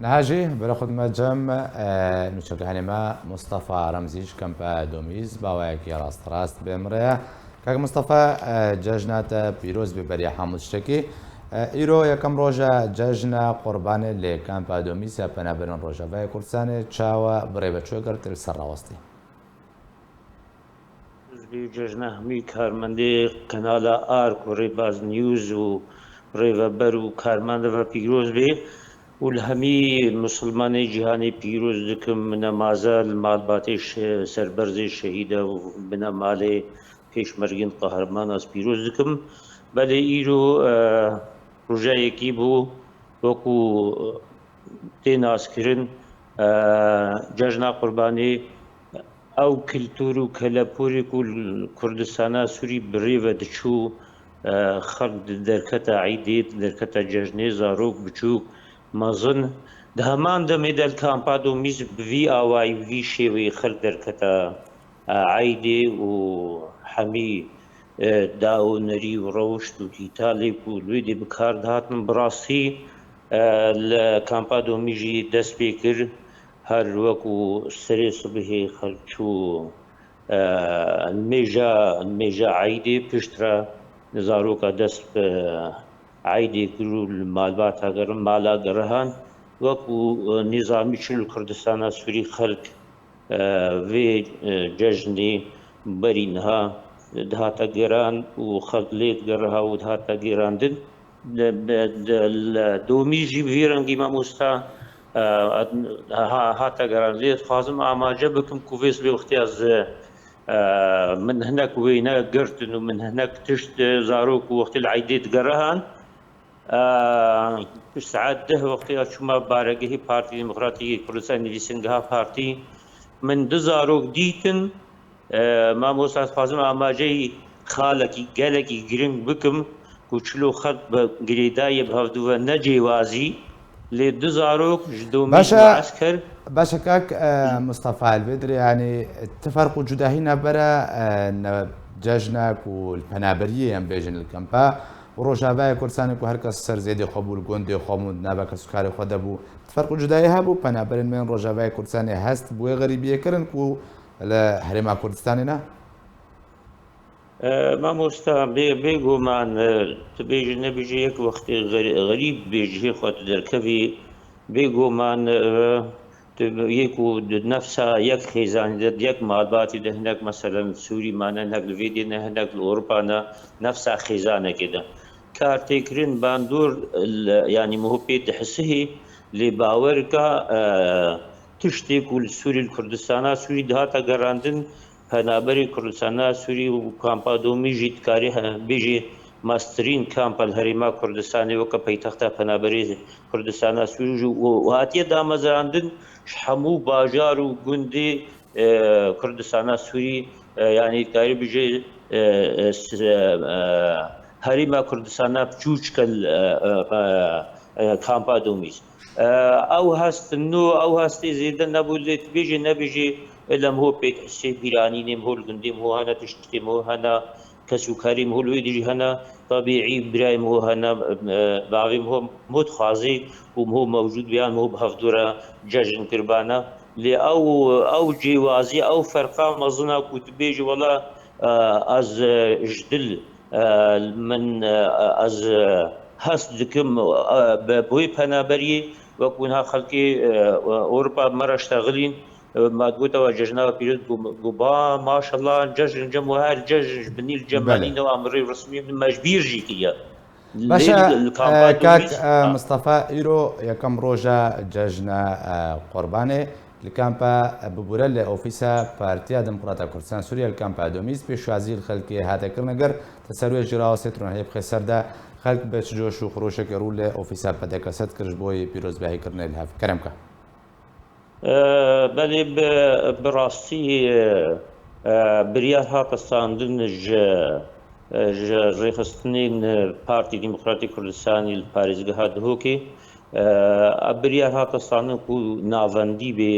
نهاجي بلا خدمة جم نوشك هنما مصطفى رمزيش كمبا دوميز باوك يا راست بمريا كاك مصطفى جاجنات بيروز ببريا حمود شتكي ایرو یکم روژا جشن قربان لکامپا دومیس یا پنابرن روژا و کردستان چاوا برای بچه کرد سر راوستی. جشن همی کارمنده کانال آرک و ریباز نیوز و ریوبر و کارمنده و پیروز بی و همی مسلمان جهانی پیروز دکم من مازال مال باتش سربرز شهید و من مال پیشمرگین قهرمان از پیروز دکم بله ایرو روژه یکی بو وکو تیناس کرن جشن قربانی او کلتور و کلپوری کل کردستان سوری بری و دچو خلق درکت عیدیت درکت جشن زاروک بچوک مازن دهمان دمی دل کامپا دومیز بوی آوای وی شوی خلق درکت عیدی و همی داو نری و روشت و دیتالی و لویدی بکار دهاتن براستی لکامپا دومیجی دست بیکر هر وكو سري صبحي خلشو الميجا عيدي بشترا نزاروكا دست عيدي كرو المالبات هاگر مالا گرهان وكو نظامي شل كردستان سوري خلق في ججني برينها دهاتا گران و خلقليت گرها و دهاتا گران دن دوميجي بفيرنگي ما مستا هاتا گران ليت خازم آماجه بكم كوفيس بوقتي از من هناك وينا قرتن ومن هناك تشت زاروك وقت العيديت قرهان ساعات ده وقتي شما بارقه بارتي ديمقراطية كردستان نفسنگها بارتي من دزاروك ديتن ما موسى خازم آماجه خالكي قالكي قرن بكم كوچلو خط بقريداي بهفدو نجيوازي لدزاروك جدومي معسكر باشا كاك مصطفى البدري يعني تفرقوا جداهينا برا جاجناك والبنابرية يم بيجن الكامبا وروجاباي كورسانك وهركس سر زيدي قبول قوندي خامود نابك سكاري خدبو تفرقوا جداهيها بو بنابرين من روجاباي كورساني هست بو غريبية كرن كو لحريما كردستاننا ما مستا بيجو مان تبيجي نبيجي يك وقت غريب بيجي خاطر دركبي بيجو مان يكو نفسها يك خيزان يك معلومات ده هناك مثلا سوري معنا هناك الفيديو هناك الأوروبا نفسها خيزانة كده كارتيكرين باندور يعني مهبي تحسه لباوركا تشتي كل سوري الكردستان سوري دهاتا قراندن پنابری کردستان سوری و کامپا دومی جیت کاری بیجی ماسترین کامپ الهریما کردستانی و کپیتخت پنابری کردستان سوری و هاتیه دامزراندن همو باجار و گندی کردستان سوری یعنی کاری بیجی هریما کردستان بچوچ کل کامپا دومیز او هست نو او هست زیدن نبودت بیجی نبیجی لم هو بيت حسي بيراني نم هو الجندم هو هنا تشتم هو هنا كسو كريم هو الويدي هنا طبيعي برايم هو هنا بعضهم هو متخازي وهو موجود بيان هو بهفدورة جاجن كربانا او جوازي او فرقة مظنة كتبيج ولا از جدل من از هست دكم بوي بنابري وكونها خلقي اوروبا مرة اشتغلين ما تقول ججنا بيرد قبا ما شاء الله جج جمهور جج بني الجمالين وامري رسمي من مجبير جيكيا باشا كاك مصطفى ايرو يكم روجا ججنا قرباني الكامبا ببورل اوفيسا بارتيا ديمقراطية كردستان سوريا الكامبا دوميز بشوازي الخلقي هذا كرنجر تسروي جراو سترون هيب خسر ده خلق بيش جوش وخروشك رول اوفيسا بدك ست كرج بوي بيروز باهي كرني الهاف كرمك بله براستی بریار هات استاندن رخصتنين بارتي ديمقراطي كردستاني الباريزگاه دهوكي بریار هات استاندن کو ناوندی به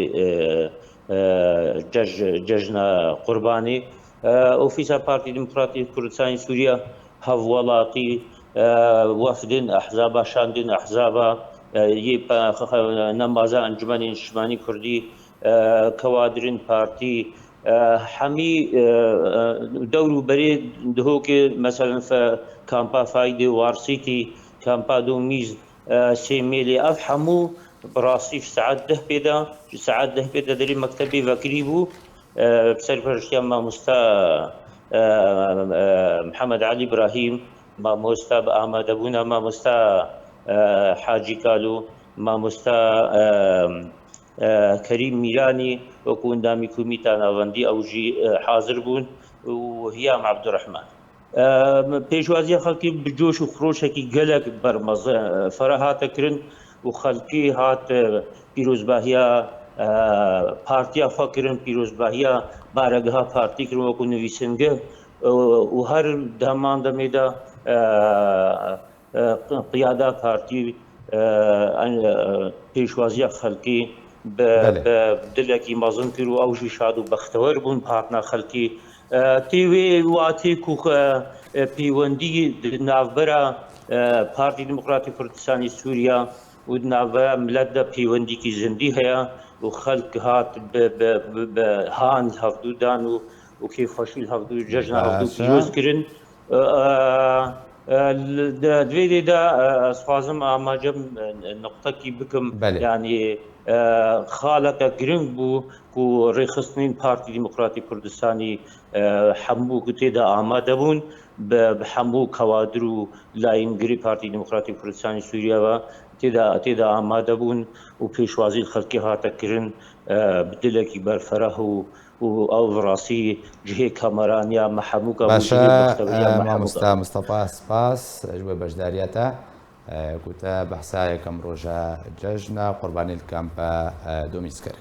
ججنا قرباني اوفيسا بارتي ديمقراطي كردستاني سوريا هفولاتي وفدين احزابا شاندين احزابا نمازە ئەنجومەنی نیشتیمانی کوردی کەوادرن پارتی هەمی دەور و بەرێ دهۆکێ مەسەلەن کامپا فایدێ وارسیتی کامپا دو میز سێ مێلێ ئەف هەموو بڕاستی سعات 10 پێدا دەری مەکتەبی ڤەکری بوو سەرپەرشتیان مامۆستا محەممەد علی براهیم مامۆستا بە ئامادەبوونا مامۆستا حاجی کالو مامۆستا کەریم میرانی وەکو ئەندامی کومیتا ناوەندی ئەوژی حاضر بوون و هیام عەبدوڕەحمان پێشوازیە خەڵکی بجۆش و خڕۆشێکی گەلک بەرمەزە فەرە هاتەکردن و خەڵکی هات پیرۆزباهیە پارتیا خواکردن پیرۆزباهیە بارەگەها پارتی کردن وەکو نوویسنگە و هەر دەمان دەمێدا قیادا پارتی پێشوازیە خەڵکی دلێکی مەزن کرد و ئەوژی شاد و بەختەوەر بوون هاتنا خەڵکی تێوێ واتێک و پەیوەندی ناوبەرە پارتی دموکراتی کوردستانی سووریا و ناوبەرە ملەتدا پەیوەندیکی زیندی هەیە و خەڵک هات بە هاند هەفتوودان و کێفخۆشی هەفتوو جەژنە هەفتوو پیرۆزکردن دوێدا ئەسپازم ئاماجەم نقطەکی بکەم ینی خاڵەکە گرنگ بوو و ڕێخستنین پارتی دیموکراتی کوردستانی هەموو تێدا ئامادە بوون بە هەموو کەوادر و لاینگری پارتی دیموکراتی کوردستانی سووریاوە تێدا ئامادە بوون و پێشوازی خەڵکی هاتەکردن بدلێکی بەرفەرەه و ئەو ڕاستی جهێ کەمەرانیا مەحەمووکە مامۆستا مستەفا سپاس ژوێ بەشداریەتە گوتە بەحسا یەکەم ڕۆژە جەژنە قوربانی کامپە دۆمیسکەر